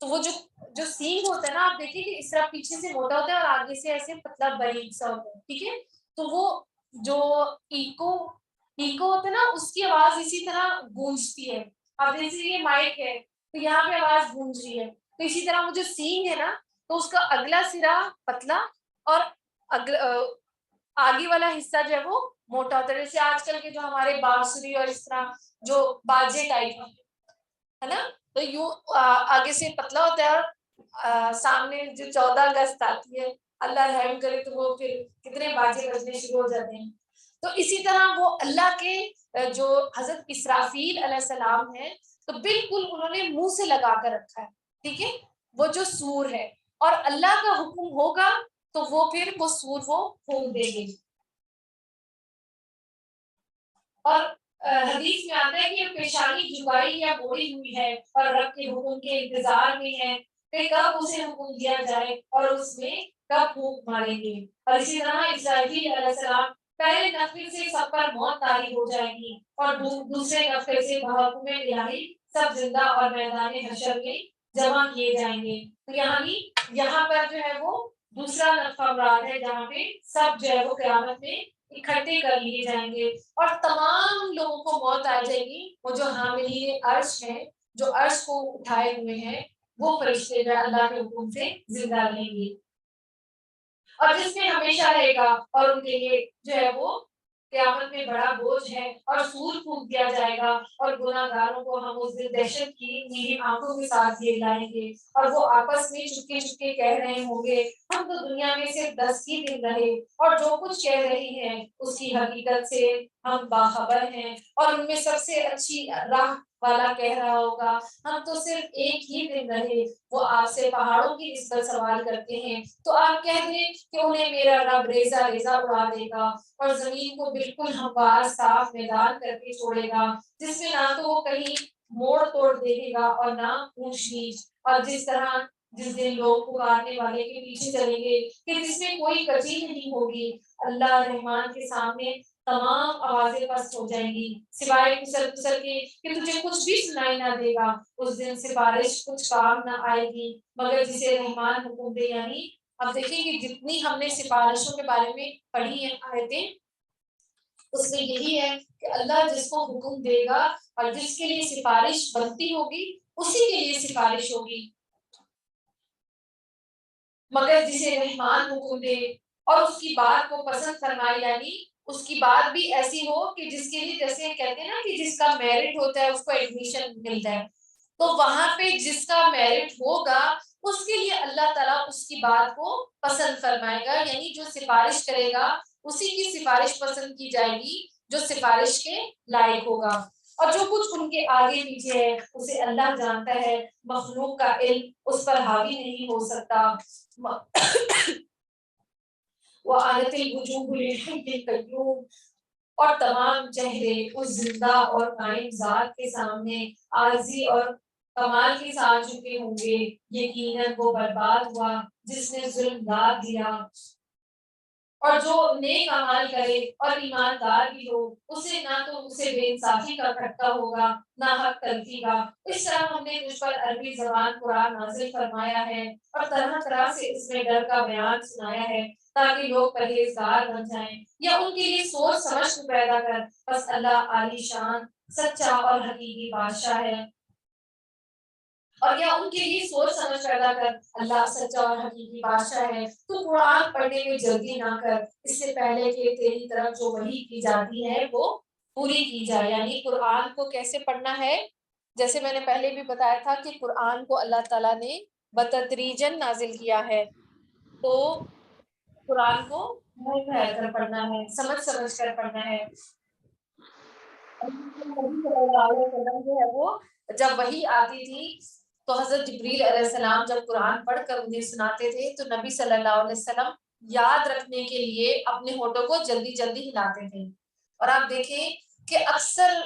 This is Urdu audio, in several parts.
تو وہ جو سینگ ہوتا ہے نا، آپ دیکھیں کہ اس طرح پیچھے سے موٹا ہوتا ہے اور آگے سے ایسے پتلا باریک سا ہوتا ہے، ٹھیک ہے. تو وہ جو ایکو ہوتا ہے نا، اس کی آواز اسی طرح گونجتی ہے. اب جیسے یہ مائک ہے تو یہاں پہ آواز گونج رہی ہے، تو اسی طرح وہ جو سینگ ہے نا، تو اس کا اگلا سرا پتلا اور آگے والا حصہ جو ہے وہ موٹا ہوتا ہے. جیسے آج کل کے جو ہمارے بانسری اور اس طرح جو باجے ٹائپ ہے نا، تو یوں آگے سے پتلا ہوتا ہے اور سامنے جو 14 اگست آتی ہے، اللہ رحم کرے تو وہ پھر کتنے باجے بجنے شروع ہو جاتے ہیں. تو اسی طرح وہ اللہ کے جو حضرت اسرافیل علیہ السلام ہے، تو بالکل انہوں نے منہ سے لگا کر رکھا ہے، ٹھیک ہے. وہ جو سور ہے اور اللہ کا حکم ہوگا تو وہ پھر وہ سور وہ پھونک دیں گے. اور حدیث میں آتا ہے کہ پیشانی جھکائی یا موڑی ہوئی ہے اور رب کے حکم کے انتظار میں ہے کہ کب اسے حکم دیا جائے اور اس میں کب پھونک ماریں گے. اور اسی طرح اسرائیل علیہ السلام پہلے نفل سے سب پر موت طاری ہو جائے گی اور دوسرے نفل سے بحکم الہی سب زندہ اور میدان حشر میں جمع کیے جائیں گے. تو یہاں پر جو ہے وہ دوسرا نفع مراد ہے، جہاں پہ سب جو ہے وہ قیامت میں اکٹھے کر لیے جائیں گے اور تمام لوگوں کو موت آ جائے گی. وہ جو حاملین عرش ہیں، جو عرش کو اٹھائے ہوئے ہیں، وہ فرشتے جو اللہ کے حکم سے زندہ رہیں گے اور جس میں ہمیشہ رہے گا، اور ان کے لیے جو ہے وہ قیامت میں بڑا بوجھ ہے اور سور پھونک دیا جائے گا اور گناہ گاروں کو ہم اس دن دہشت کی نیلی آنکھوں کے ساتھ یہ لائیں گے اور وہ آپس میں چپکے چپکے کہہ رہے ہوں گے، ہم تو دنیا میں صرف 10 ہی دن رہے اور جو کچھ کہہ رہے ہیں اس کی حقیقت سے ہم باخبر ہیں. اور ان میں سب سے اچھی راہ والا کہہ رہا ہوگا، ہم تو صرف ایک ہی دن رہے. وہ آپ سے پہاڑوں کی نسبت سوال کرتے ہیں تو آپ کہہ دیں کہ انہیں میرا رب ریزہ ریزہ اڑا دے گا اور زمین کو بالکل ہموار صاف میدان کر کے چھوڑے گا، جس میں نہ تو وہ کہیں موڑ توڑ دیکھے گا اور نہ اونچ نیچ. اور جس دن لوگ پکارنے والے کے پیچھے چلیں گے کہ جس میں کوئی کجی نہیں ہوگی، اللہ رحمان کے سامنے تمام آوازیں پست ہو جائیں گی سوائے کسل کسل کے کہ تجھے کچھ بھی سنائی نہ دے گا. اس دن سفارش کچھ کام نہ آئے گی مگر جسے رحمان حکم دے. یعنی اب دیکھیں کہ جتنی ہم نے سفارشوں کے بارے میں پڑھی ہیں آیتیں، اس میں یہی ہے کہ اللہ جس کو حکم دے گا اور جس کے لیے سفارش بنتی ہوگی اسی کے لیے سفارش ہوگی، مگر جسے رحمان حکم دے اور اس کی بات کو پسند فرمائے، یعنی اس کی بات بھی ایسی ہو کہ جس کے لیے جیسے کہتے ہیں نا کہ جس کا میرٹ ہوتا ہے اس کو ایڈمیشن ملتا ہے، تو وہاں پہ جس کا میرٹ ہوگا اس کے لیے اللہ تعالیٰ اس کی بات کو پسند فرمائے گا. یعنی جو سفارش کرے گا اسی کی سفارش پسند کی جائے گی جو سفارش کے لائق ہوگا. اور جو کچھ ان کے آگے پیچھے ہے اسے اللہ جانتا ہے، مخلوق کا علم اس پر حاوی نہیں ہو سکتا. وَعَانَتِ الْوُجُوهُ لِلْحَيِّ الْقَيُّومِ اور تمام چہرے اس زندہ اور قائم ذات کے سامنے عاجزی اور کمال کے ساتھ جھکے ہوں گے. یقیناً وہ برباد ہوا جس نے ظلم داد دیا، اور جو نیک اعمال کرے اور ایماندار بھی ہو اسے نہ تو اسے بے انصافی کا کھٹکا ہوگا نہ حق تلفی کا. اس طرح ہم نے تجھ پر عربی زبان قرآن نازل فرمایا ہے اور طرح طرح سے اس میں ڈر کا بیان سنایا ہے تاکہ لوگ پرہیزگار بن جائیں یا ان کے لیے سوچ سمجھ کو پیدا کر. بس اللہ عالی شان سچا اور حقیقی بادشاہ ہے، اور کیا ان کے لیے سوچ سمجھ پیدا کر. اللہ سچا اور حقیقی بادشاہ ہے. تو قرآن پڑھنے میں جلدی نہ کر، اس سے پہلے کہ تیری طرف جو وحی کی جاتی ہے وہ پوری کی جائے. یعنی قرآن کو کیسے پڑھنا ہے، جیسے میں نے پہلے بھی بتایا تھا کہ قرآن کو اللہ تعالیٰ نے بتدریجاً نازل کیا ہے، تو قرآن کو منہ پھیر کر پڑھنا ہے، سمجھ سمجھ کر پڑھنا ہے. نبی صلی اللہ علیہ وسلم جو ہے وہ جب وحی آتی تھی تو حضرت جبریل علیہ السلام جب قرآن پڑھ کر انہیں سناتے تھے تو نبی صلی اللہ علیہ وسلم یاد رکھنے کے لیے اپنے ہونٹوں کو جلدی جلدی ہلاتے تھے. اور آپ دیکھیں کہ اکثر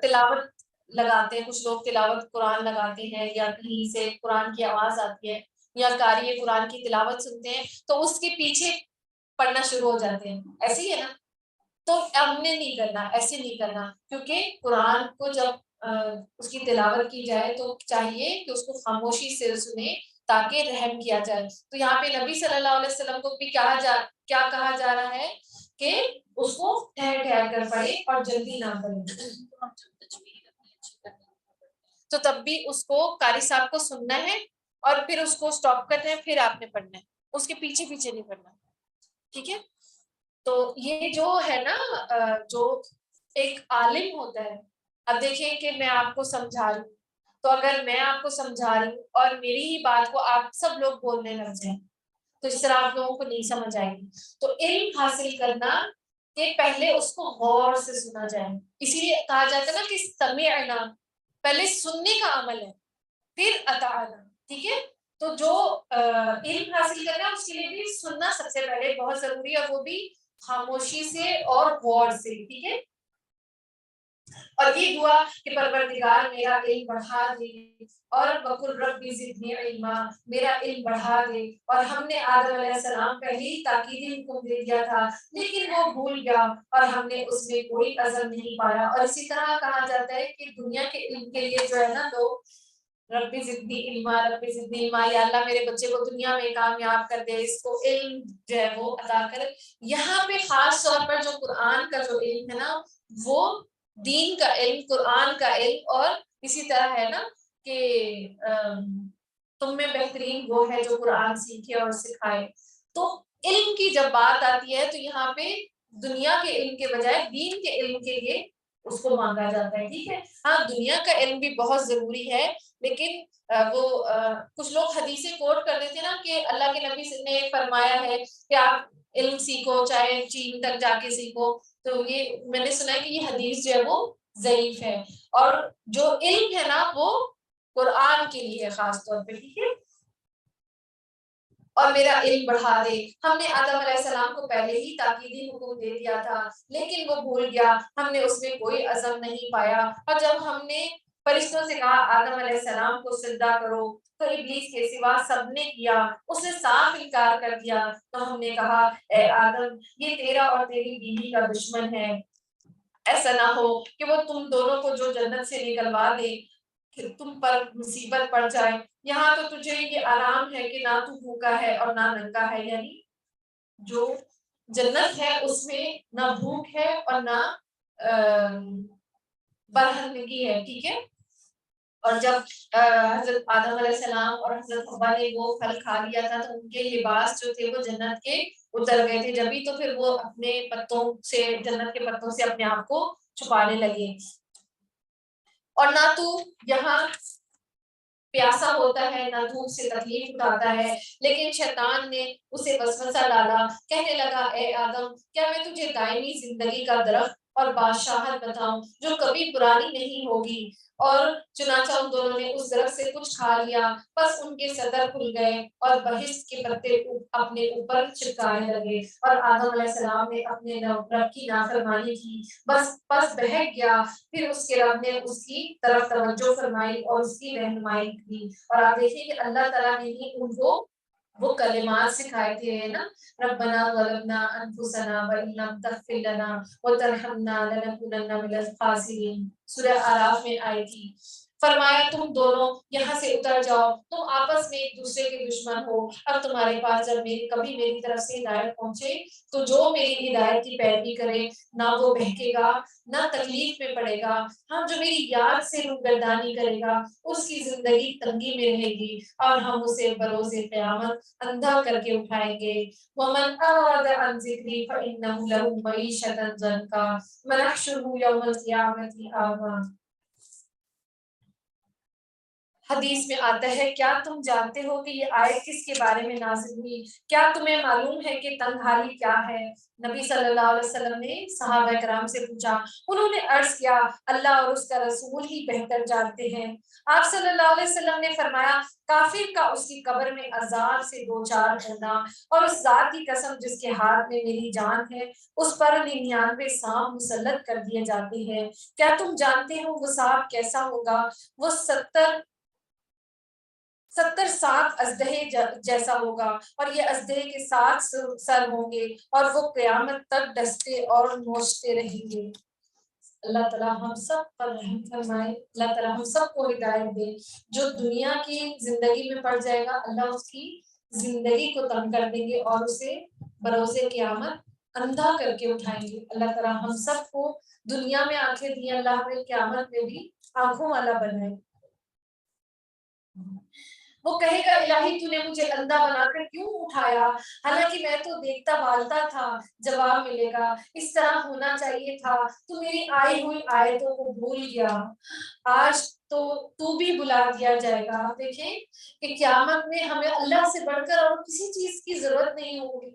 تلاوت لگاتے ہیں، کچھ لوگ تلاوت قرآن لگاتے ہیں یا کہیں سے قرآن کی آواز آتی ہے یا قاری قرآن کی تلاوت سنتے ہیں تو اس کے پیچھے پڑھنا شروع ہو جاتے ہیں. ایسے ہی ہے نا؟ تو ہم نے نہیں کرنا، ایسے نہیں کرنا، کیونکہ قرآن کو جب اس کی تلاوت کی جائے تو چاہیے کہ اس کو خاموشی سے سنے تاکہ رحم کیا جائے. تو یہاں پہ نبی صلی اللہ علیہ وسلم کو بھی کیا کہا جا رہا ہے کہ اس کو ٹھہر ٹھہر کر پڑھے اور جلدی نہ کرے. تو تب بھی اس کو قاری صاحب کو سننا ہے اور پھر اس کو سٹاپ کرنا ہے, پھر آپ نے پڑھنا ہے, اس کے پیچھے پیچھے نہیں پڑھنا. ٹھیک ہے. تو یہ جو ہے نا جو ایک عالم ہوتا ہے, اب دیکھیں کہ میں آپ کو سمجھا رہی ہوں, تو اگر میں آپ کو سمجھا رہی ہوں اور میری ہی بات کو آپ سب لوگ بولنے لگ جائیں تو اس طرح آپ لوگوں کو نہیں سمجھ آئے گی. تو علم حاصل کرنا کہ پہلے اس کو غور سے سنا جائے, اسی لیے کہا جاتا ہے نا کہ سمعنا, پہلے سننے کا عمل ہے پھر اطعنا. ٹھیک ہے. تو جو علم حاصل کرنا ہے اس کے لیے بھی سننا سب سے پہلے بہت ضروری ہے, اور وہ بھی خاموشی سے اور غور سے. ٹھیک ہے. اور یہ دعا کہ پروردگار میرا علم بڑھا دے, اور وقل ربی زدنی علما, میرا علم بڑھا دے. اور ہم نے آدم علیہ السلام پہلے ہی تاکیدی حکم دے دیا تھا لیکن وہ بھول گیا اور ہم نے اس میں کوئی عزم نہیں پایا. اور اسی طرح کہا جاتا ہے کہ دنیا کے علم کے لیے جو ہے نا لوگ ربی زدنی علما, ربی زدنی علما, یا اللہ میرے بچے کو دنیا میں کامیاب کر دے, اس کو علم جو ہے وہ عطا کر. یہاں پہ خاص طور پر جو قرآن کا جو علم ہے نا وہ دین کا علم, قرآن کا علم, اور اسی طرح ہے نا کہ تم میں بہترین وہ ہے جو قرآن سیکھے اور سکھائے. تو علم کی جب بات آتی ہے تو یہاں پہ دنیا کے علم کے بجائے دین کے علم کے لیے اس کو مانگا جاتا ہے. ٹھیک ہے. ہاں دنیا کا علم بھی بہت ضروری ہے, لیکن وہ کچھ لوگ حدیثیں کوٹ کر دیتے نا کہ اللہ کے نبی نے فرمایا ہے کہ آپ علم سیکھو چاہے چین تک جا کے سیکھو. تو یہ میں نے سنا ہے کہ یہ حدیث جو ہے وہ ضعیف ہے, اور جو علم ہے نا وہ قرآن کے لیے ہے خاص طور پہ. ٹھیک ہے. اور میرا علم بڑھا دے, ہم نے آدم علیہ السلام کو پہلے ہی تاکیدی حکم دے دیا تھا لیکن وہ بھول گیا, ہم نے اس میں کوئی عزم نہیں پایا. اور جب ہم نے فرشتوں سے کہا آدم علیہ السلام کو سجدہ کرو تو ابلیس کے سوا سب نے کیا, اس نے صاف انکار کر دیا. تو ہم نے کہا اے آدم یہ تیرا اور تیری بیوی کا دشمن ہے, ایسا نہ ہو کہ وہ تم دونوں کو جو جنت سے نکلوا دے کہ تم پر مصیبت پڑ جائے. یہاں تو تجھے یہ آرام ہے کہ نہ تو بھوکا ہے اور نہ ننگا ہے, یعنی جو جنت ہے اس میں نہ بھوک ہے اور نہ برہنگی ہے. ٹھیک ہے. اور جب حضرت آدم علیہ السلام اور حضرت حوا نے وہ پھل کھا لیا تھا تو ان کے لباس جو تھے وہ جنت کے اتر گئے تھے, جبھی تو پھر وہ اپنے پتوں سے, جنت کے پتوں سے اپنے آپ کو چھپانے لگے. اور نہ تو یہاں پیاسا ہوتا ہے نہ دھوپ سے تکلیف اٹھاتا ہے, لیکن شیطان نے اسے وسوسہ ڈالا, کہنے لگا اے آدم کیا میں تجھے دائمی زندگی کا درخت اور بادشاہت بتاؤں جو کبھی پرانی نہیں ہوگی. اور چنانچہ ان دونوں نے اس درخت سے کچھ کھا لیا, بس ان کے صدر کھل گئے اور بہشت کے پتے اپنے اوپر چپکانے لگے. اور آدم علیہ السلام نے اپنے رب کی نافرمانی کی, بس بہک گیا. پھر اس کے رب نے اس کی طرف توجہ فرمائی اور اس کی رہنمائی کی. اور آپ دیکھیں کہ اللہ تعالیٰ نے ہی ان کو وہ کلمات سکھائے تھے نا, ربنا ظلمنا انفسنا وان لم تغفر لنا وترحمنا لنکونن من الخاسرین, سورہ اعراف میں آئی تھی. فرمایا تم دونوں یہاں سے اتر جاؤ, تم آپس میں ایک دوسرے کے دشمن ہو. اب تمہارے پاس جب کبھی میری طرف سے ہدایت پہنچے تو جو میری ہدایت کی پیروی کرے نہ وہ بہکے گا نہ تکلیف میں پڑے گا. ہم جو میری یاد سے روگردانی کرے گا اس کی زندگی تنگی میں رہے گی اور ہم اسے بروز قیامت اندھا کر کے اٹھائیں گے. وَمَنْ أَعْرَضَ عَنْ ذِكْرِي فَإِنَّهُ لَهُ مَعِيشَةً ضَنكًا وَنَحْشُرُهُ يَوْمَ الْقِيَامَةِ أَعْمَى. حدیث میں آتا ہے کیا تم جانتے ہو کہ یہ آیت کس کے بارے میں نازل ہوئی؟ کیا تمہیں معلوم ہے کہ تنہائی کیا ہے؟ نبی صلی اللہ علیہ وسلم نے صحابہ کرام سے پوچھا. انہوں نے عرض کیا اللہ اور اس کا رسول ہی بہتر جانتے ہیں. آپ صلی اللہ علیہ وسلم نے فرمایا کافر کا اس کی قبر میں عذاب سے دو چار ہونا, اور اس ذات کی قسم جس کے ہاتھ میں میری جان ہے اس پر 99 سانپ مسلط کر دیے جاتے ہیں. کیا تم جانتے ہو وہ سانپ کیسا ہوگا؟ وہ 70 سانپ اژدہے جیسا ہوگا, اور یہ اژدہے کے 7 سر ہوں گے اور وہ قیامت تک ڈستے اور نوچتے رہیں گے. اللہ تعالیٰ ہم سب پر رحم فرمائے, اللہ تعالیٰ ہم سب کو ہدایت دے. جو دنیا کی زندگی میں پڑ جائے گا اللہ اس کی زندگی کو تنگ کر دیں گے اور اسے بروز قیامت اندھا کر کے اٹھائیں گے. اللہ تعالیٰ ہم سب کو دنیا میں آنکھیں دی, اللہ ہمیں قیامت میں بھی آنکھوں والا بنائے. وہ کہے گا الہی تو نے مجھے اندھا بنا کر کیوں اٹھایا, حالانکہ میں تو دیکھتا بالتا تھا. جواب ملے گا اس طرح ہونا چاہیے تھا, تو میری آئی ہوئی آیتوں کو بھول گیا, آج تو بھی بلا دیا جائے گا. آپ دیکھیں کہ قیامت میں ہمیں اللہ سے بڑھ کر اور کسی چیز کی ضرورت نہیں ہوگی.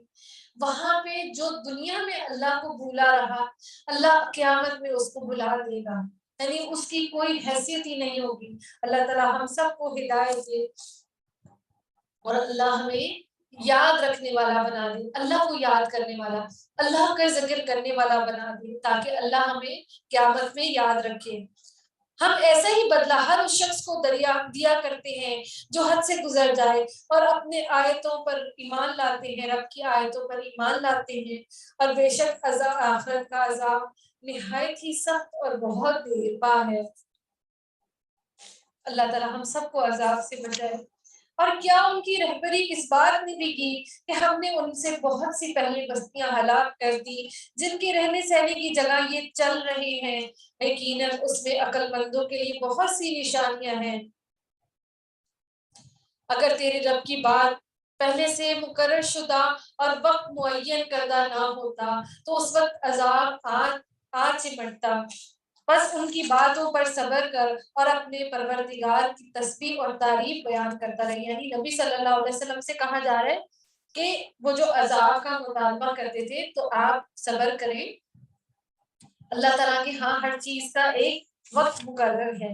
وہاں پہ جو دنیا میں اللہ کو بھولا رہا, اللہ قیامت میں اس کو بلا دے گا, یعنی اس کی کوئی حیثیت ہی نہیں ہوگی. اللہ تعالیٰ ہم سب کو ہدایت دے اور اللہ ہمیں یاد رکھنے والا بنا دے, اللہ کو یاد کرنے والا, اللہ کا ذکر کرنے والا بنا دے, تاکہ اللہ ہمیں قیامت میں یاد رکھے. ہم ایسا ہی بدلہ ہر اس شخص کو دیا کرتے ہیں جو حد سے گزر جائے اور اپنے آیتوں پر ایمان لاتے ہیں, رب کی آیتوں پر ایمان لاتے ہیں. اور بے شک آخرت کا عذاب نہایت ہی سخت اور بہت دیر پا ہے. اللہ تعالیٰ ہم سب کو عذاب سے بچائے. اور کیا ان کی رہبری اس بات نے بھی کی کہ ہم نے ان سے بہت سی پہلی بستیاں ہلاک کر دی جن کے رہنے سہنے کی جگہ یہ چل رہے ہیں, یقیناً اس میں عقل مندوں کے لیے بہت سی نشانیاں ہیں. اگر تیرے رب کی بات پہلے سے مقرر شدہ اور وقت معین کردہ نہ ہوتا تو اس وقت عذاب آج چمٹتا. بس ان کی باتوں پر صبر کر اور اپنے پروردگار کی تسبیح اور تعریف بیان کرتا رہے. یعنی نبی صلی اللہ علیہ وسلم سے کہا جا رہا ہے کہ وہ جو عذاب کا مطالبہ کرتے تھے تو آپ صبر کریں, اللہ تعالیٰ کے ہاں ہر چیز کا ایک وقت مقرر ہے.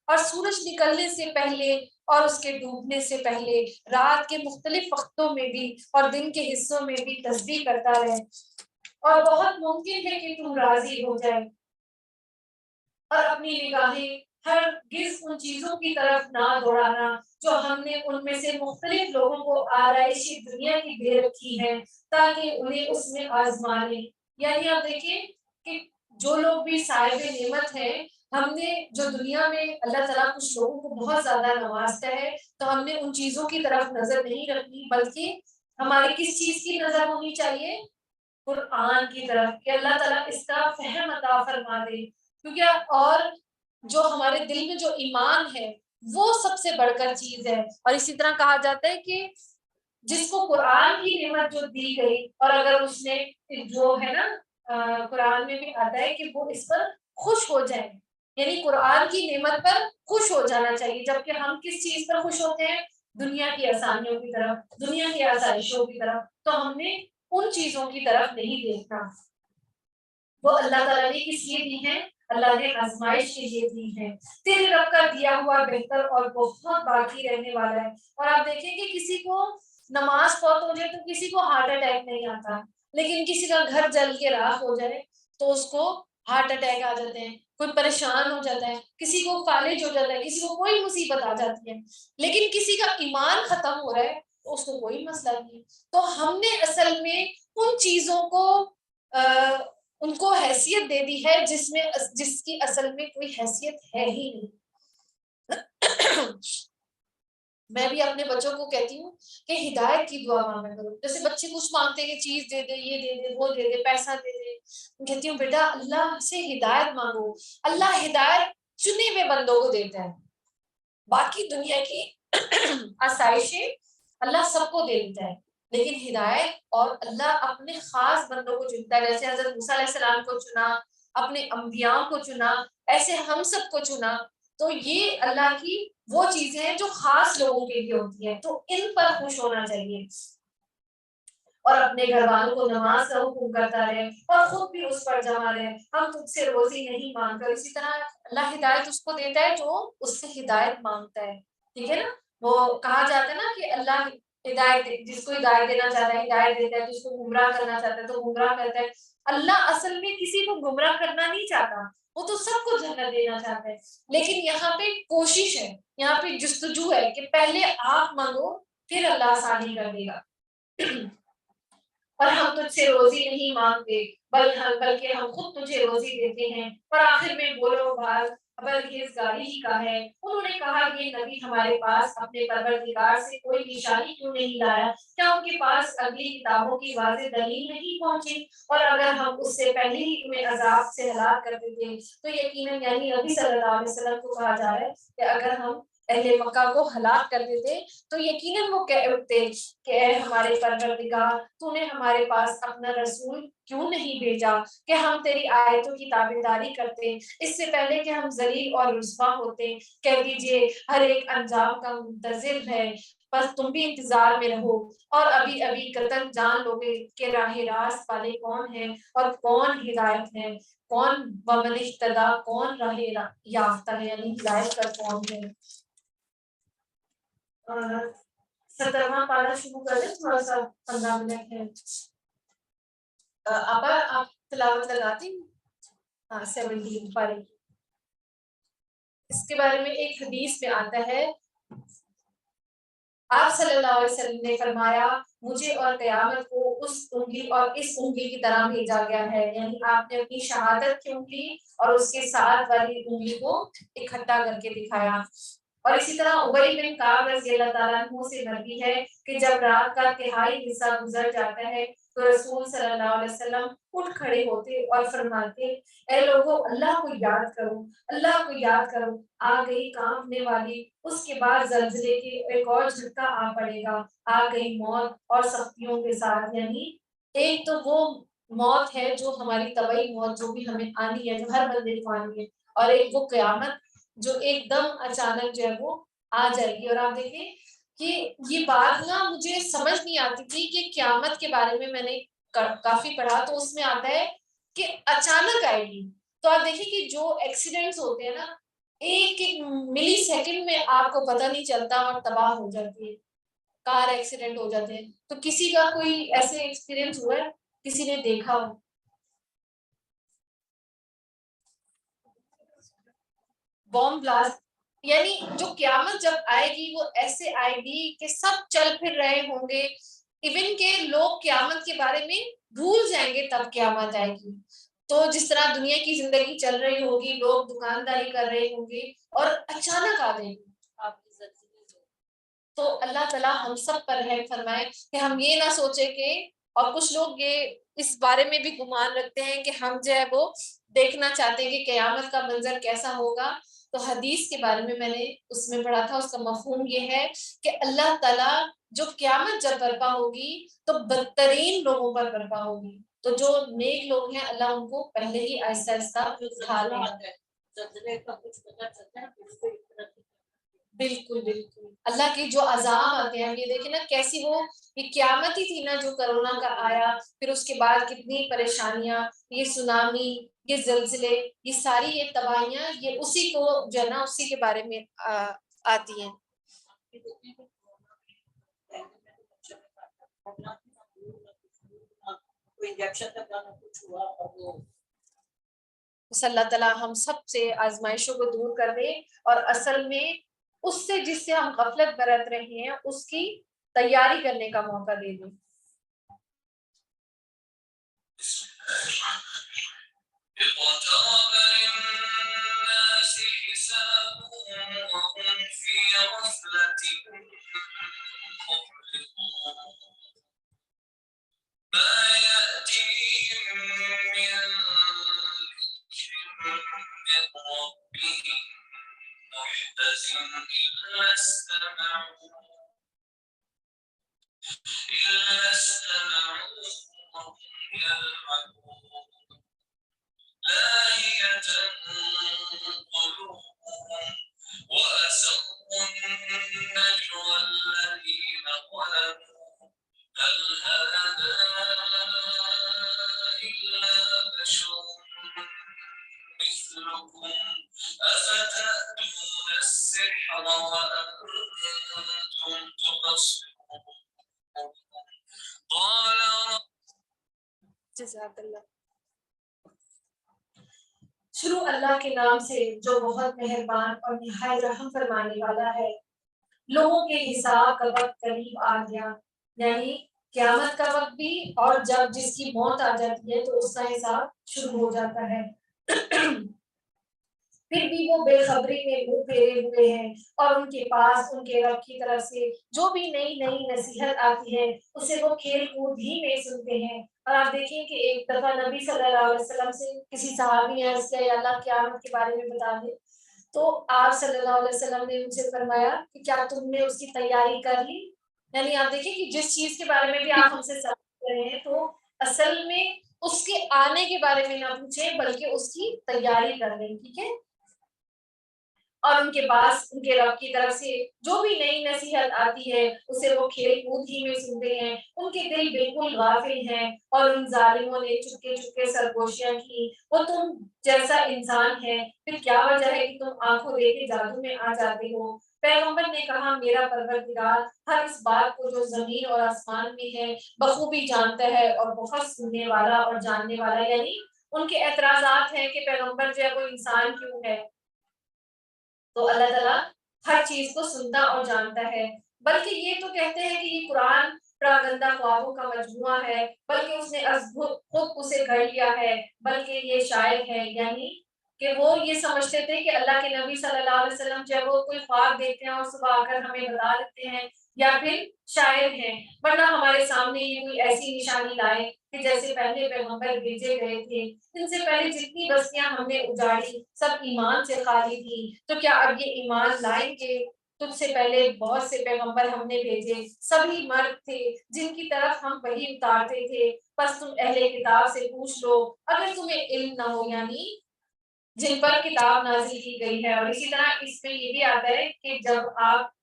اور سورج نکلنے سے پہلے اور اس کے ڈوبنے سے پہلے رات کے مختلف وقتوں میں بھی اور دن کے حصوں میں بھی تسبیح کرتا رہے, اور بہت ممکن ہے کہ تم راضی ہو جائے اور اپنی نگاہیں ہرگز ان چیزوں کی طرف نہ دوڑانا جو ہم نے ان میں سے مختلف لوگوں کو آرائشی دنیا کی دے رکھی ہے تاکہ انہیں اس میں آزمانے. یعنی آپ دیکھیں کہ جو لوگ بھی صاحب نعمت ہیں, ہم نے جو دنیا میں اللہ تعالیٰ کچھ لوگوں کو بہت زیادہ نوازتا ہے تو ہم نے ان چیزوں کی طرف نظر نہیں رکھنی, بلکہ ہماری کس چیز کی نظر ہونی چاہیے, قرآن کی طرف, کہ اللہ تعالیٰ اس کا فہم عطا فرما دے. کیونکہ اور جو ہمارے دل میں جو ایمان ہے وہ سب سے بڑھ کر چیز ہے. اور اسی طرح کہا جاتا ہے کہ جس کو قرآن کی نعمت جو دی گئی اور اگر اس نے جو ہے نا قرآن میں بھی آتا ہے کہ وہ اس پر خوش ہو جائے, یعنی قرآن کی نعمت پر خوش ہو جانا چاہیے. جبکہ ہم کس چیز پر خوش ہوتے ہیں, دنیا کی آسانیوں کی طرف, دنیا کی آسائشوں کی طرف. تو ہم نے ان چیزوں کی طرف نہیں دیکھنا. وہ اللہ تعالیٰ نے کس لیے دی ہے, اللہ نے آزمائش کے لیے دی ہے. تیرے رب کا دیا ہوا بہتر اور بہت باقی رہنے والا ہے. اور آپ دیکھیں کہ کسی کو نماز فوت ہو جائے تو کسی کو ہارٹ اٹیک نہیں آتا, لیکن کسی کا گھر جل کے راکھ ہو جائے تو اس کو ہارٹ اٹیک آ جاتے ہیں, کوئی پریشان ہو جاتا ہے, کسی کو فالج ہو جاتا ہے, کسی کو کوئی مصیبت آ جاتی ہے. لیکن کسی کا ایمان ختم ہو رہا ہے تو اس کو کوئی مسئلہ نہیں. تو ہم نے اصل میں ان چیزوں کو ان کو حیثیت دے دی ہے جس کی اصل میں کوئی حیثیت ہے ہی نہیں. میں بھی اپنے بچوں کو کہتی ہوں کہ ہدایت کی دعا مانگا کرو. جیسے بچے کچھ مانگتے ہیں کہ چیز دے دے, یہ دے دے, وہ دے دے, پیسہ دے دے, کہتی ہوں بیٹا اللہ سے ہدایت مانگو. اللہ ہدایت چنے ہوئے بندوں کو دیتا ہے, باقی دنیا کی آسائشیں اللہ سب کو دے دیتا ہے, لیکن ہدایت اور اللہ اپنے خاص بندوں کو چنتا ہے. جیسے حضرت موسیٰ علیہ السلام کو چنا, اپنے انبیاء کو چنا, ایسے ہم سب کو چنا. تو یہ اللہ کی وہ چیزیں ہیں جو خاص لوگوں کے لیے ہوتی ہیں, تو ان پر خوش ہونا چاہیے. اور اپنے گھر والوں کو نماز کا حکم کرتا رہے اور خود بھی اس پر جمع رہے. ہم تجھ سے روزی نہیں مانگ کر, اسی طرح اللہ ہدایت اس کو دیتا ہے جو اس سے ہدایت مانگتا ہے. ٹھیک ہے نا, وہ کہا جاتا ہے نا کہ اللہ ہدایت جس کو ہدایت دینا چاہتا ہے ہدایت دیتا ہے, جس کو گمراہ کرنا چاہتا ہے تو گمراہ کرتا ہے. اللہ اصل میں کسی کو گمراہ کرنا نہیں چاہتا, وہ تو سب کو جنت دینا چاہتا ہے. لیکن یہاں پہ کوشش ہے, یہاں پہ جستجو ہے کہ پہلے آپ مانگو پھر اللہ آسانی کر دے گا. اور ہم تجھ سے روزی نہیں مانگتے بلکہ ہم خود تجھے روزی دیتے ہیں، اور آخر میں بولو بھاگ پرہیزگاری ہی کا ہے۔ انہوں نے کہا یہ نبی ہمارے پاس اپنے پروردگار سے کوئی نشانی کیوں نہیں لایا؟ کیا ان کے پاس اگلی کتابوں کی واضح دلیل نہیں پہنچی؟ اور اگر ہم اس سے پہلے ہی انہیں عذاب سے ہلاک کر دیتے تو یقیناً یعنی نبی صلی اللہ علیہ وسلم کو کہا جا رہا ہے کہ اگر ہم اہل مکہ کو ہلاک کر دیتے تو یقیناً وہ کہہ اٹھتے کہ اے ہمارے پروردگار، تو نے ہمارے پاس اپنا رسول کیوں نہیں بھیجا کہ ہم تیری آیتوں کی تابعداری کرتے اس سے پہلے کہ ہم ذلیل اور رسوا ہوتے۔ کہہ دیجئے ہر ایک انجام کا منتظر ہے، بس تم بھی انتظار میں رہو، اور ابھی ابھی قطن جان لوگے کہ راہ راست والے کون ہیں اور کون ہدایت ہے، کون ومن اہتدی، کون راہ یافتہ ہے، یعنی ہدایت کا کون ہے۔ 17واں پارہ شروع کریں، تھوڑا سا 15 منٹ ہے۔ آپ تلاوت لگاتی ہیں؟ ہاں 17 پارے۔ اس کے بارے میں ایک حدیث میں آتا ہے، آپ صلی اللہ علیہ وسلم نے فرمایا مجھے اور قیامت کو اس انگلی اور اس انگلی کی طرح بھیجا گیا ہے، یعنی آپ نے اپنی شہادت کی انگلی اور اس کے ساتھ والی انگلی کو اکٹھا کر کے دکھایا۔ اور اسی طرح ابی بن کعب رضی اللہ تعالیٰ عنہ سے مروی ہے کہ جب رات کا تہائی حصہ گزر جاتا ہے تو رسول صلی اللہ علیہ وسلم اٹھ کھڑے ہوتے اور فرماتے اے لوگوں اللہ کو یاد کرو، اللہ کو یاد کرو، آ گئی کانپنے والی، اس کے بعد زلزلے کے ایک اور جھٹکا آ پڑے گا، آ گئی موت اور سختیوں کے ساتھ، یعنی ایک تو وہ موت ہے جو ہماری طبعی موت جو بھی ہمیں آنی ہے، جو ہر بندے کو آنی ہے، اور ایک وہ قیامت جو ایک دم اچانک جو ہے وہ آ جائے گی۔ اور آپ دیکھیں کہ یہ بات نا مجھے سمجھ نہیں آتی تھی کہ قیامت کے بارے میں نے کافی پڑھا تو اس میں آتا ہے کہ اچانک آئے گی۔ تو آپ دیکھیں کہ جو ایکسیڈنٹس ہوتے ہیں نا ایک ایک ملی سیکنڈ میں آپ کو پتہ نہیں چلتا اور تباہ ہو جاتی ہے، کار ایکسیڈنٹ ہو جاتے ہیں۔ تو کسی کا کوئی ایسے ایکسپیرینس ہوا ہے، کسی نے دیکھا ہو؟ بوم بلاسٹ، یعنی جو قیامت جب آئے گی وہ ایسے آئے گی کہ سب چل پھر رہے ہوں گے، ایون کہ لوگ قیامت کے بارے میں بھول جائیں گے تب قیامت آئے گی۔ تو جس طرح دنیا کی زندگی چل رہی ہوگی، لوگ دکانداری کر رہے ہوں گے اور اچانک آ جائے گی آپ کی زندگی۔ تو اللہ تعالیٰ ہم سب پر رحم فرمائے کہ ہم یہ نہ سوچے کہ، اور کچھ لوگ یہ اس بارے میں بھی گمان رکھتے ہیں کہ ہم جو ہے وہ دیکھنا چاہتے ہیں کہ قیامت کا منظر کیسا ہوگا۔ تو حدیث کے بارے میں نے اس میں پڑھا تھا، اس کا مفہوم یہ ہے کہ اللہ تعالیٰ جو قیامت جب برپا ہوگی تو بدترین لوگوں پر برپا ہوگی، تو جو نیک لوگ ہیں اللہ ان کو پہلے ہی آہستہ آہستہ اٹھا لے گا۔ بالکل بالکل، اللہ کے جو عذاب آتے ہیں، یہ دیکھیں نا کیسی وہ یہ قیامت ہی تھی نا جو کرونا کا آیا، پھر اس کے بعد کتنی پریشانیاں، یہ سونامی، یہ زلزلے، یہ ساری یہ تباہیاں یہ اسی کو جو ہے نا اسی کے بارے میں آتی ہیں۔ بس اللہ تعالیٰ ہم سب سے آزمائشوں کو دور کر دے اور اصل میں اس سے جس سے ہم غفلت برت رہے ہیں اس کی تیاری کرنے کا موقع دے دیں۔ جزاک اللہ۔ شروع اللہ کے نام سے جو بہت مہربان اور نہایت رحم فرمانے والا ہے۔ لوگوں کے حساب کا وقت قریب آ گیا، یعنی قیامت کا وقت بھی، اور جب جس کی موت آ جاتی ہے تو اس کا حساب شروع ہو جاتا ہے۔ پھر بھی وہ بے خبری میں منہ پھیرے ہوئے ہیں، اور ان کے پاس ان کے رب کی طرف سے جو بھی نئی نئی نصیحت آتی ہے اسے وہ کھیل کود ہی میں سنتے ہیں۔ اور آپ دیکھیں کہ ایک دفعہ نبی صلی اللہ علیہ وسلم سے کسی صحابی نے عرض کیا، یا اللہ قیامت کے بارے میں بتا دے، تو آپ صلی اللہ علیہ وسلم نے ان سے فرمایا کہ کیا تم نے اس کی تیاری کر لی؟ یعنی آپ دیکھیں کہ جس چیز کے بارے میں بھی آپ ہم سے سوال کر رہے ہیں تو اصل میں اس کے آنے کے بارے میں نہ پوچھیں بلکہ اس کی تیاری کر لیں، ٹھیک ہے؟ اور ان کے پاس ان کے رب کی طرف سے جو بھی نئی نصیحت آتی ہے اسے وہ کھیل کود ہی میں سنتے ہیں، ان کے دل بالکل غافل ہیں، اور ان ظالموں نے چپکے چپکے سرگوشیاں کی۔ وہ تم جیسا انسان ہے، پھر کیا وجہ ہے کہ تم آنکھوں دیکھے جادو میں آ جاتے ہو؟ پیغمبر نے کہا، میرا پروردگار ہر اس بات کو جو زمین اور آسمان میں ہے بخوبی جانتا ہے، اور بہت سننے والا اور جاننے والا۔ یعنی ان کے اعتراضات ہیں کہ پیغمبر جو ہے وہ انسان کیوں ہے؟ تو اللہ تعالیٰ ہر چیز کو سنتا اور جانتا ہے۔ بلکہ یہ تو کہتے ہیں کہ یہ قرآن پراگندہ خوابوں کا مجموعہ ہے، بلکہ اس نے از خود اسے گھڑ لیا ہے، بلکہ یہ شاعر ہے۔ یعنی کہ وہ یہ سمجھتے تھے کہ اللہ کے نبی صلی اللہ علیہ وسلم جب وہ کوئی خواب دیکھتے ہیں اور صبح آ کر ہمیں بتا دیتے ہیں، یا پھر شاعر ہیں، ورنہ ہمارے سامنے یہ کوئی ایسی نشانی لائے کہ جیسے پہلے پیغمبر بھیجے گئے تھے، ان سے پہلے جتنی بستیاں ہم نے اجاڑی سب ایمان سے خالی تھی، تو کیا اب یہ ایمان لائیں گے؟ تجھ سے پہلے بہت سے پیغمبر ہم نے بھیجے، سبھی مرد تھے جن کی طرف ہم وحی اتارتے تھے، بس تم اہل کتاب سے پوچھ لو اگر تمہیں علم نہ ہو، یعنی جن پر کتاب نازل کی گئی ہے۔ اور اسی طرح اس میں یہ بھی آتا ہے کہ جب آپ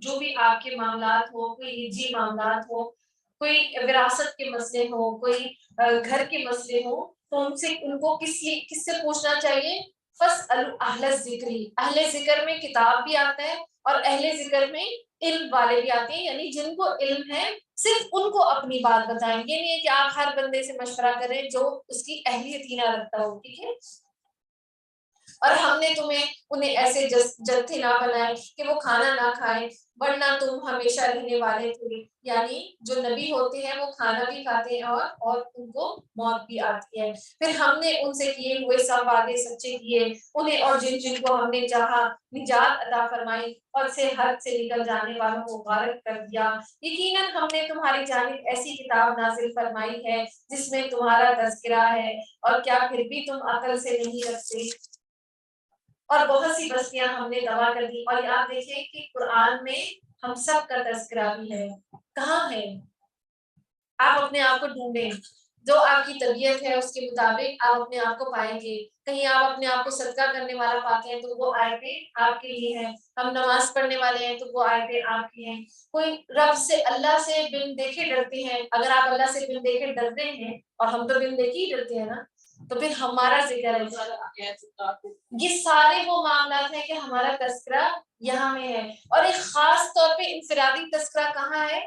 جو بھی آپ کے معاملات ہو، کوئی نجی معاملات ہو، کوئی وراثت کے مسئلے ہو، کوئی گھر کے مسئلے ہو، تو ان کو کس سے پوچھنا چاہیے؟ فَاسْأَلُوا أَهْلَ الذِّكْرِ۔ اہل ذکر میں کتاب بھی آتا ہے اور اہل ذکر میں علم والے بھی آتے ہیں، یعنی جن کو علم ہے صرف ان کو اپنی بات بتائیں۔ یہ نہیں ہے کہ آپ ہر بندے سے مشورہ کریں جو اس کی اہلیت ہی نہ رکھتا ہو، ٹھیک ہے؟ اور ہم نے تمہیں انہیں ایسے جتھے نہ بنائے کہ وہ کھانا نہ کھائیں، ورنہ تم ہمیشہ رہنے والے تھے۔ یعنی جو نبی ہوتے ہیں وہ کھانا بھی کھاتے ہیں اور ان کو موت بھی آتی ہے۔ پھر ہم نے ان سے کیے ہوئے سب وعدے سچے کیے، انہیں اور جن کو ہم نے چاہا نجات عطا فرمائی، اور سے حد سے نکل جانے والوں کو غارق کر دیا۔ یقیناً ہم نے تمہاری جانب ایسی کتاب نازل فرمائی ہے جس میں تمہارا تذکرہ ہے، اور کیا پھر بھی تم عقل سے نہیں رکھتے؟ اور بہت سی بستیاں ہم نے تباہ کر دی۔ اور آپ دیکھیں کہ قرآن میں ہم سب کا تذکرہ بھی ہے، کہاں ہے؟ آپ اپنے آپ کو ڈھونڈیں، جو آپ کی طبیعت ہے اس کے مطابق آپ اپنے آپ کو پائیں گے۔ کہیں آپ اپنے آپ کو صدقہ کرنے والا پاتے ہیں تو وہ آیتیں آپ کے لیے ہیں، ہم نماز پڑھنے والے ہیں تو وہ آیتیں آپ کی ہیں۔ کوئی رب سے اللہ سے بن دیکھے ڈرتے ہیں، اگر آپ اللہ سے بن دیکھے ڈرتے ہیں، اور ہم تو بن دیکھے ہی ڈرتے ہیں نا، تو پھر ہمارا ذکر ہے۔ یہ سارے وہ معاملات ہیں کہ ہمارا تذکرہ یہاں میں ہے، اور ایک خاص طور پہ انفرادی تذکرہ کہاں ہے؟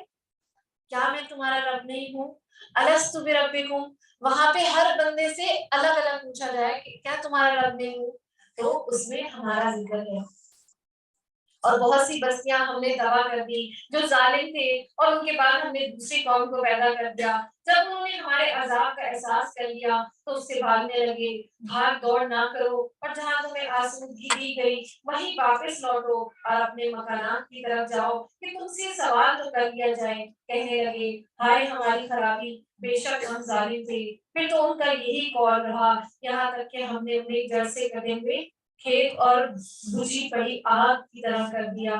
کیا میں تمہارا رب نہیں ہوں؟ الستُ بربکم، وہاں پہ ہر بندے سے الگ الگ پوچھا جائے کہ کیا تمہارا رب نہیں ہوں، تو اس میں ہمارا ذکر ہے۔ اور بہت سی بستیاں ہم نے تباہ کر دی جو ظالم تھے، اور ان کے بعد ہم نے دوسری قوم کو پیدا کر دیا۔ جب انہوں نے ہمارے عذاب کا احساس کر لیا تو اس سے بھاگنے لگے۔ بھاگ دوڑ نہ کرو، اور جہاں تمہیں آسودگی دی گئی وہیں واپس لوٹو، اور اپنے مکانات کی طرف جاؤ کہ تم سے سوال تو کر لیا جائے۔ کہنے لگے، ہائے ہماری خرابی، بے شک ہم ظالم تھے۔ پھر تو ان کا یہی قول رہا، یہاں تک کہ ہم نے انہیں جڑ سے کٹے ہوئے کھیت اور بجھی پڑی آگ کی طرح کر دیا۔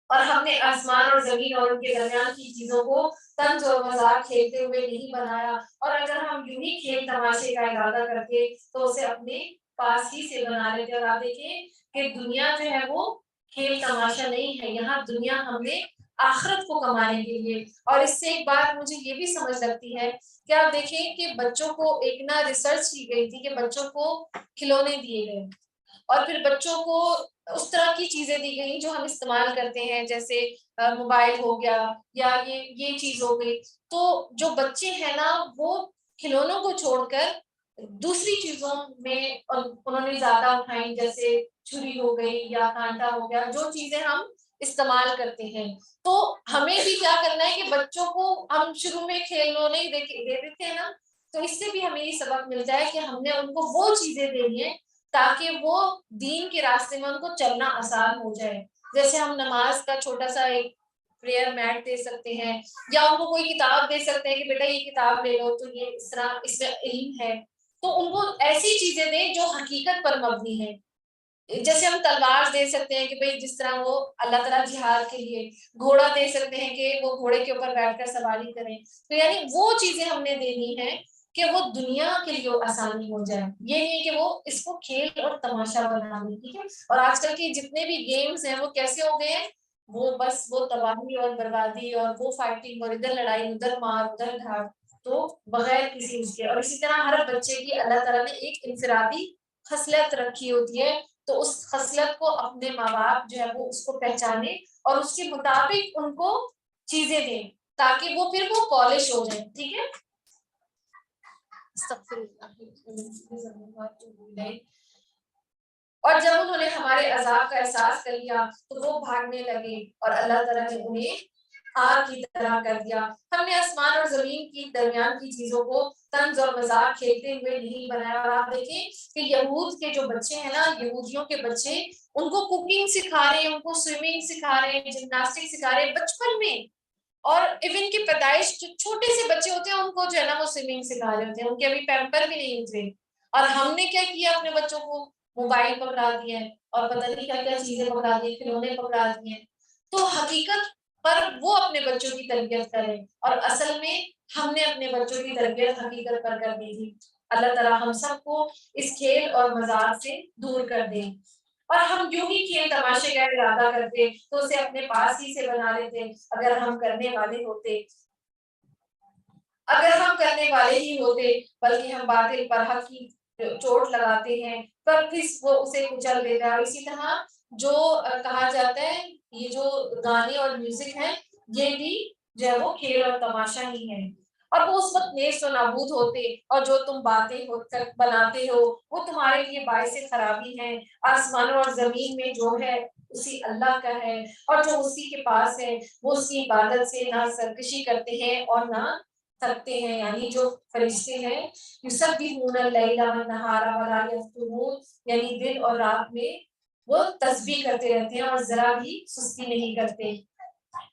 اور ہم نے آسمان اور زمین اور ان کے درمیان کی چیزوں کو طنز اور مذاق کھیلتے ہوئے نہیں بنایا، اور اگر ہم یوں ہی کھیل تماشے کا ارادہ کرتے تو اسے اپنے پاس ہی سے بنا لیتے۔ اور آپ دیکھیں کہ دنیا جو ہے وہ کھیل تماشا نہیں ہے، یہاں دنیا ہم نے آخرت کو کمانے کے لیے۔ اور اس سے ایک بات مجھے یہ بھی سمجھ لگتی ہے کہ آپ دیکھیں کہ بچوں کو ایک نہ ریسرچ کی گئی تھی کہ بچوں کو کھلونے دیے گئے، اور پھر بچوں کو اس طرح کی چیزیں دی گئی جو ہم استعمال کرتے ہیں، جیسے موبائل ہو گیا یا یہ چیز ہو گئی۔ تو جو بچے ہیں نا وہ کھلونوں کو چھوڑ کر دوسری چیزوں میں انہوں نے زیادہ اٹھائی، جیسے چھری ہو گئی یا کانٹا ہو گیا، جو چیزیں ہم استعمال کرتے ہیں. تو ہمیں بھی کیا کرنا ہے کہ بچوں کو ہم شروع میں کھیلنے دے دیتے ہیں نا, تو اس سے بھی ہمیں یہ سبق ملتا ہے کہ ہم نے ان کو وہ چیزیں دینی ہے تاکہ وہ دین کے راستے میں ان کو چلنا آسان ہو جائے. جیسے ہم نماز کا چھوٹا سا ایک پریئر میٹ دے سکتے ہیں, یا ان کو کوئی کتاب دے سکتے ہیں کہ بیٹا یہ کتاب لے لو تو یہ اس طرح اس میں علم ہے. تو ان کو ایسی چیزیں دیں جو حقیقت پر مبنی ہے. جیسے ہم تلوار دے سکتے ہیں کہ بھئی جس طرح وہ اللہ تعالیٰ جہاد کے لیے, گھوڑا دے سکتے ہیں کہ وہ گھوڑے کے اوپر بیٹھ کر سواری کریں. تو یعنی وہ چیزیں ہم نے دینی ہے کہ وہ دنیا کے لیے آسانی ہو جائے, یہ نہیں کہ وہ اس کو کھیل اور تماشا بنا لیں. ٹھیک ہے. اور آج کل کے جتنے بھی گیمز ہیں وہ کیسے ہو گئے ہیں, وہ بس وہ تباہی اور بربادی اور وہ فائٹنگ اور ادھر لڑائی ادھر مار ادھر دھاڑ, تو بغیر کسی اس کے. اور اسی طرح ہر بچے کی اللہ تعالیٰ نے ایک انفرادی خصلت رکھی ہوتی ہے, تو اس خصلت کو اپنے ماں باپ جو ہے وہ اس کو پہچانے اور اس کے مطابق ان کو چیزیں دیں تاکہ وہ پھر وہ پالش ہو جائیں. ٹھیک ہے. اور جب انہوں نے ہمارے عذاب کا احساس کر لیا تو وہ بھاگنے لگے اور اللہ تعالیٰ نے انہیں آگ کی طرح کر دیا. ہم نے آسمان اور زمین کی درمیان کی چیزوں کو طنز اور مذاق کھیلتے ہوئے نہیں بنایا. اور آپ دیکھیں کہ یہود کے جو بچے ہیں نا, یہودیوں کے بچے, ان کو کوکنگ سکھا رہے ہیں, ان کو سوئمنگ سکھا رہے ہیں, جمناسٹک سکھا رہے ہیں بچپن میں. اور ایون کی پیدائش جو چھوٹے سے بچے ہوتے ہیں ان کو جو ہے نا وہ سوئمنگ سکھا رہے ہوتے ہیں, ان کے ابھی پیمپر بھی نہیں اترے. اور ہم نے کیا کیا, اپنے بچوں کو موبائل پکڑا دیے اور پتہ نہیں کیا کیا چیزیں پکڑا دی, کھلونے پکڑا دیے. تو حقیقت پر وہ اپنے بچوں کی تربیت کریں, اور اصل میں ہم نے اپنے بچوں کی تربیت حقیقت پر کر دی تھی. اللہ تعالیٰ ہم سب کو اس کھیل اور مذاق سے دور کر دیں. اور ہم یوں ہی کھیل تماشے کا ارادہ کرتے تو اسے اپنے پاس ہی سے بنا لیتے اگر ہم کرنے والے ہوتے. اگر ہم کرنے والے ہی ہوتے, بلکہ ہم باطل پر حق کی چوٹ لگاتے ہیں پر پھر وہ اسے کچل دیتا ہے. اسی طرح جو کہا جاتا ہے یہ جو گانے اور میوزک ہے یہ بھی جو ہے وہ کھیل اور تماشا ہی ہے. اور وہ اس وقت نیست و نابود ہوتے, اور جو تم باتیں بناتے ہو وہ تمہارے لیے باعث خرابی ہے. آسمانوں اور زمین میں جو ہے اسی اللہ کا ہے, اور جو اسی کے پاس ہے وہ اس کی عبادت سے نہ سرکشی کرتے ہیں اور نہ تھکتے ہیں. یعنی جو فرشتے ہیں یسبحون اللیل والنہار ولا یفترون, یعنی دن اور رات میں وہ تسبیح کرتے رہتے ہیں اور ذرا بھی سستی نہیں کرتے.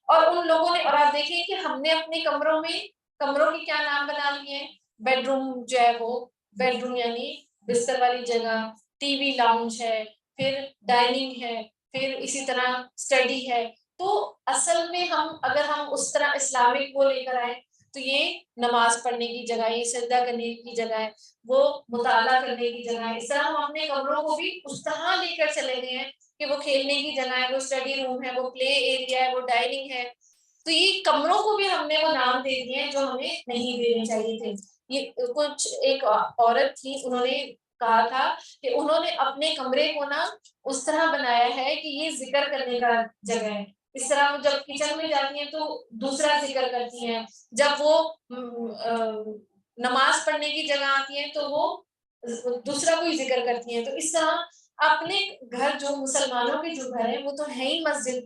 اور ان لوگوں نے, اور آپ دیکھیں کہ ہم نے اپنے کمروں کے کیا نام بنا لیے ہیں. بیڈ روم جو ہے وہ بیڈ روم یعنی بستر والی جگہ, ٹی وی لاؤنج ہے, پھر ڈائننگ ہے, پھر اسی طرح اسٹڈی ہے. تو اصل میں اگر ہم اس طرح اسلامک وہ لے کر آئے تو یہ نماز پڑھنے کی جگہ ہے, یہ سجدہ کرنے کی جگہ ہے, وہ مطالعہ کرنے کی جگہ ہے. اس طرح ہم اپنے کمروں کو بھی اس طرح لے کر چلے گئے ہیں کہ وہ کھیلنے کی جگہ ہے, وہ اسٹڈی روم ہے, وہ پلے ایریا ہے, وہ ڈائننگ ہے. تو یہ کمروں کو بھی ہم نے وہ نام دے دیے ہیں جو ہمیں نہیں دینے چاہیے تھے. یہ کچھ ایک عورت تھی, انہوں نے کہا تھا کہ انہوں نے اپنے کمرے کو نا اس طرح بنایا ہے کہ یہ ذکر کرنے کا جگہ ہے. اس طرح وہ جب کچن میں جاتی ہیں تو دوسرا ذکر کرتی ہیں, جب وہ نماز پڑھنے کی جگہ آتی ہیں تو وہ دوسرا کوئی ذکر کرتی ہیں. تو اس طرح اپنے گھر جو مسلمانوں کے جو گھر ہیں وہ تو ہے ہی مسجد,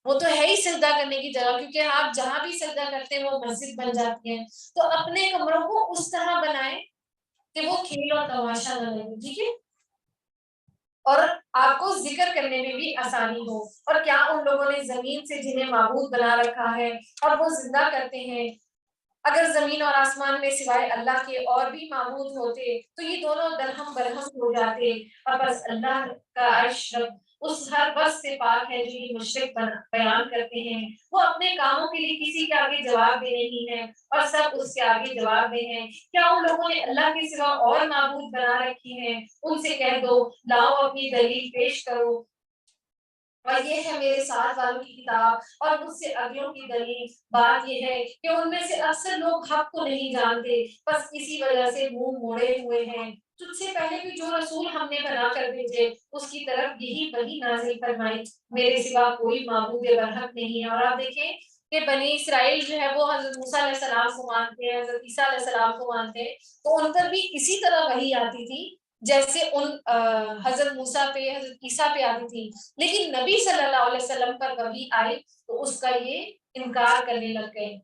وہ تو ہے ہی سجدہ کرنے کی جگہ, کیونکہ آپ جہاں بھی سجدہ کرتے ہیں وہ مسجد بن جاتی ہیں. تو اپنے کمروں کو اس طرح بنائیں کہ وہ کھیل اور تماشا نہ لگے. ٹھیک ہے. اور آپ کو ذکر کرنے میں بھی آسانی ہو. اور کیا ان لوگوں نے زمین سے جنہیں معبود بنا رکھا ہے اور وہ زندہ کرتے ہیں, اگر زمین اور آسمان میں سوائے اللہ کے اور بھی معبود ہوتے تو یہ دونوں درہم برہم ہو جاتے. اور بس اللہ کا عرش اس ہر بس سے پاک ہے جو یہ مشرک بیان کرتے ہیں. وہ اپنے کاموں کے لیے کسی کے آگے جواب دے نہیں ہے اور سب اس کے آگے جواب دے ہیں. کیا ان لوگوں نے اللہ کے سوا اور معبود بنا رکھی ہیں؟ ان سے کہہ دو لاؤ اپنی دلیل پیش کرو, اور یہ ہے میرے ساتھ والوں کی کتاب اور مجھ سے اگلوں کی دلیل. بات یہ ہے کہ ان میں سے اکثر لوگ حق کو نہیں جانتے, بس اسی وجہ سے منہ موڑے ہوئے ہیں. تجھ سے پہلے بھی جو رسول ہم نے بنا کر بھیجے اس کی طرف یہی وحی نازل فرمائی, میرے سوا کوئی معبود برحق نہیں ہے. اور آپ دیکھیں کہ بنی اسرائیل جو ہے وہ حضرت موسیٰ علیہ السلام کو مانتے ہیں, حضرت عیسیٰ علیہ السلام کو مانتے ہیں, تو ان پر بھی اسی طرح وحی آتی تھی جیسے ان حضرت موسیٰ پہ حضرت عیسیٰ پہ آتی تھی، لیکن نبی صلی اللہ علیہ وسلم پر وحی آئی تو اس کا یہ انکار کرنے لگ گئے۔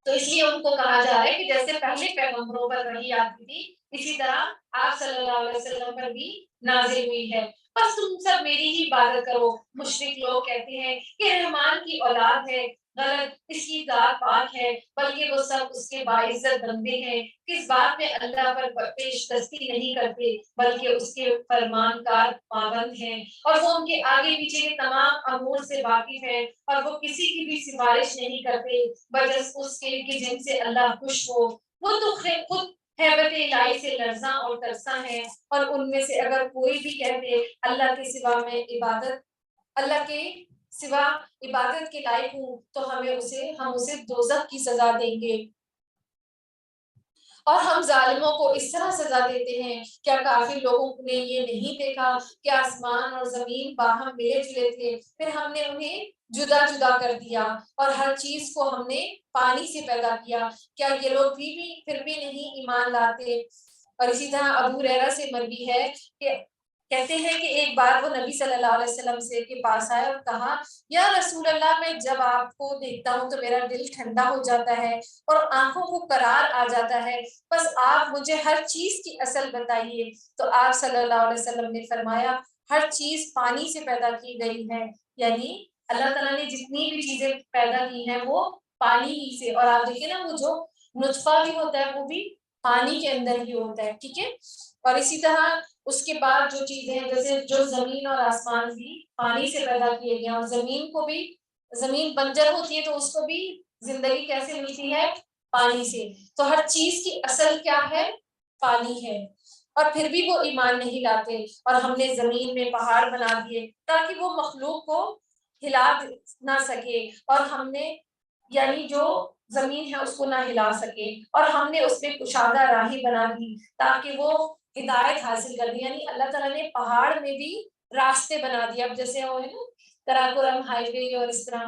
تو اس لیے ان کو کہا جا رہا ہے کہ جیسے پہلے پیغمبروں پر وحی آتی تھی اسی طرح آپ صلی اللہ علیہ وسلم پر بھی نازل ہوئی ہے۔ بس تم سب میری ہی عبادت کرو۔ مشرک لوگ کہتے ہیں کہ رحمان کی اولاد ہے، غلط، اس کی ذات پاک ہے، بلکہ وہ سب اس کے باعزت بندے ہیں، کس بات میں اللہ پر پیش دستی نہیں کرتے بلکہ اس کے فرمان کار پابند ہیں، اور وہ ان کے آگے پیچھے کے تمام امور سے واقف ہے، اور وہ کسی کی بھی سفارش نہیں کرتے بجز اس کے کہ جن سے اللہ خوش ہو۔ وہ تو خود ہیبت الہی سے لرزاں اور ترساں ہے، اور ان میں سے اگر کوئی بھی کہتے اللہ کے سوا میں اللہ کے سوا عبادت کے لائق ہوں تو ہم اسے دوزخ کی سزا دیں گے، اور ہم ظالموں کو اس طرح سزا دیتے ہیں۔ کیا کافر لوگوں نے یہ نہیں دیکھا کہ آسمان اور زمین باہم ملے جلے تھے، پھر ہم نے انہیں جدا جدا کر دیا، اور ہر چیز کو ہم نے پانی سے پیدا کیا، کیا یہ لوگ پھر بھی نہیں ایمان لاتے؟ اور اسی طرح ابو ہریرہ سے مروی ہے کہ کہتے ہیں کہ ایک بار وہ نبی صلی اللہ علیہ وسلم کے پاس آئے اور کہا، یا رسول اللہ، میں جب آپ کو دیکھتا ہوں تو میرا دل ٹھنڈا ہو جاتا ہے اور آنکھوں کو قرار آ جاتا ہے، بس آپ مجھے ہر چیز کی اصل بتائیے۔ تو آپ صلی اللہ علیہ وسلم نے فرمایا، ہر چیز پانی سے پیدا کی گئی ہے، یعنی اللہ تعالیٰ نے جتنی بھی چیزیں پیدا کی ہیں وہ پانی ہی سے، اور آپ دیکھیں نا وہ جو نطفہ بھی ہوتا ہے وہ بھی پانی کے اندر ہی ہوتا ہے، ٹھیک ہے۔ اور اسی طرح اس کے بعد جو چیزیں ہیں جیسے جو زمین اور آسمان بھی پانی سے پیدا کیے گئے، اور زمین بنجر ہوتی ہے تو اس کو بھی زندگی کیسے ملتی ہے؟ پانی سے۔ تو ہر چیز کی اصل کیا ہے؟ پانی ہے، اور پھر بھی وہ ایمان نہیں لاتے، اور ہم نے زمین میں پہاڑ بنا دیے تاکہ وہ مخلوق کو ہلا نہ سکے، اور ہم نے یعنی جو زمین ہے اس کو نہ ہلا سکے، اور ہم نے اس میں کشادہ راہی بنا دی تاکہ وہ ہدایت حاصل کر دی، یعنی اللہ تعالیٰ نے پہاڑ میں بھی راستے بنا دیے۔ اب جیسے وہ ہے نا کراکورم ہائی وے، اور اس طرح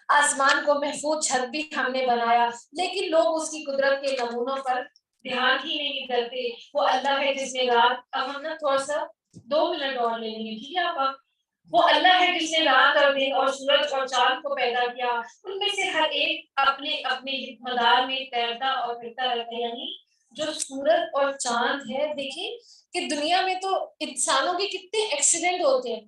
آسمان کو محفوظ چھت بھی ہم نے بنایا، لیکن لوگ اس کی قدرت کے نمونوں پر دھیان ہی نہیں کرتے۔ وہ اللہ ہے جس نے رات، اب ہم نا تھوڑا سا 2 منٹ اور لیں گے، ٹھیک ہے آپ؟ وہ اللہ ہے جس نے رات اور دن اور سورج اور چاند کو پیدا کیا، ان میں سے ہر ایک اپنے اپنے مدار میں تیرتا اور پھرتا رہتا ہے، یعنی جو سورج اور چاند ہے، دیکھیں کہ دنیا میں تو انسانوں کے کتنے ایکسیڈنٹ ہوتے ہیں،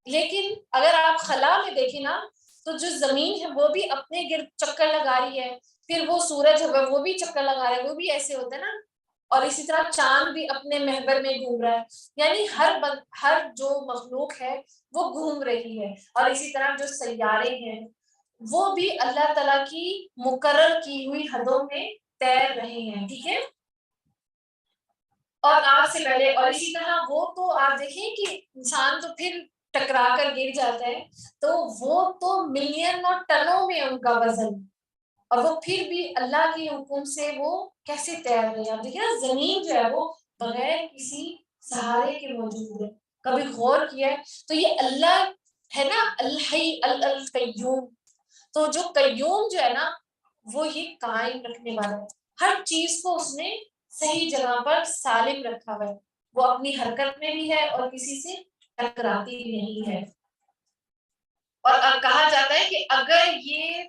لیکن اگر آپ خلا میں دیکھیں نا تو جو زمین ہے وہ بھی اپنے گرد چکر لگا رہی ہے، پھر وہ سورج ہے وہ بھی چکر لگا رہا ہے، وہ بھی ایسے ہوتا ہے نا، اور اسی طرح چاند بھی اپنے محور میں گھوم رہا ہے، یعنی ہر جو مخلوق ہے وہ گھوم رہی ہے، اور اسی طرح جو سیارے ہیں وہ بھی اللہ تعالیٰ کی مقرر کی ہوئی حدوں میں تیر رہے ہیں، ٹھیک ہے۔ اور آپ سے پہلے، اور اسی طرح وہ تو آپ دیکھیں کہ انسان تو پھر ٹکرا کر گر جاتا ہے، تو وہ تو ملین اور ٹنوں میں ان کا وزن، اور وہ پھر بھی اللہ کے حکم سے وہ کیسے تیر رہے ہیں۔ دیکھیں نا زمین جو ہے وہ بغیر کسی سہارے کے موجود ہے، کبھی غور کیا ہے تو یہ اللہ ہے نا الحی القیوم، تو جو قیوم جو ہے نا وہ یہ قائم رکھنے والا ہے، ہر چیز کو اس نے صحیح جگہ پر سالم رکھا ہوا ہے، وہ اپنی حرکت میں بھی ہے اور کسی سے ٹکراتی بھی نہیں ہے۔ اور کہا جاتا ہے کہ اگر یہ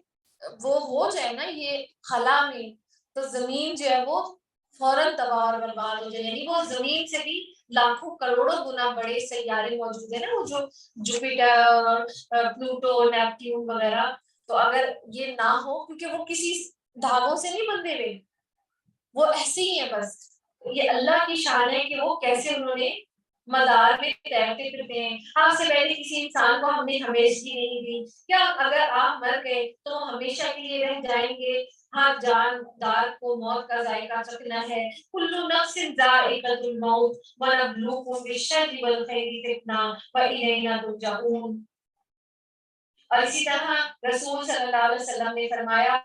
وہ ہو جائے نا یہ خلا میں، تو زمین جو ہے وہ فوراً تباہ اور برباد ہو جائے، یعنی وہ زمین سے بھی لاکھوں کروڑوں گنا بڑے سیارے موجود ہیں نا، وہ جو جوپیٹر اور پلوٹو نیپٹون وغیرہ، تو اگر یہ نہ ہو کیونکہ وہ کسی دھاگوں سے نہیں بندھے ہوئے، وہ ایسے ہی ہے، بس یہ اللہ کی شان ہے کہ وہ کیسے انہوں نے مدار میں تیرتے پھرتے ہیں۔ آپ سے پہلے کسی انسان کو ہم نے ہمیشگی نہیں دی، کیا اگر آپ مر گئے تو ہمیشہ کے لیے رہ جائیں گے؟ ہر جاندار کو موت کا ذائقہ چکھنا ہے، کل نفس ذائقۃ الموت ونبلوکم بالشر والخیر فتنہ والینا ترجعون۔ اور اسی طرح رسول صلی اللہ علیہ وسلم نے فرمایا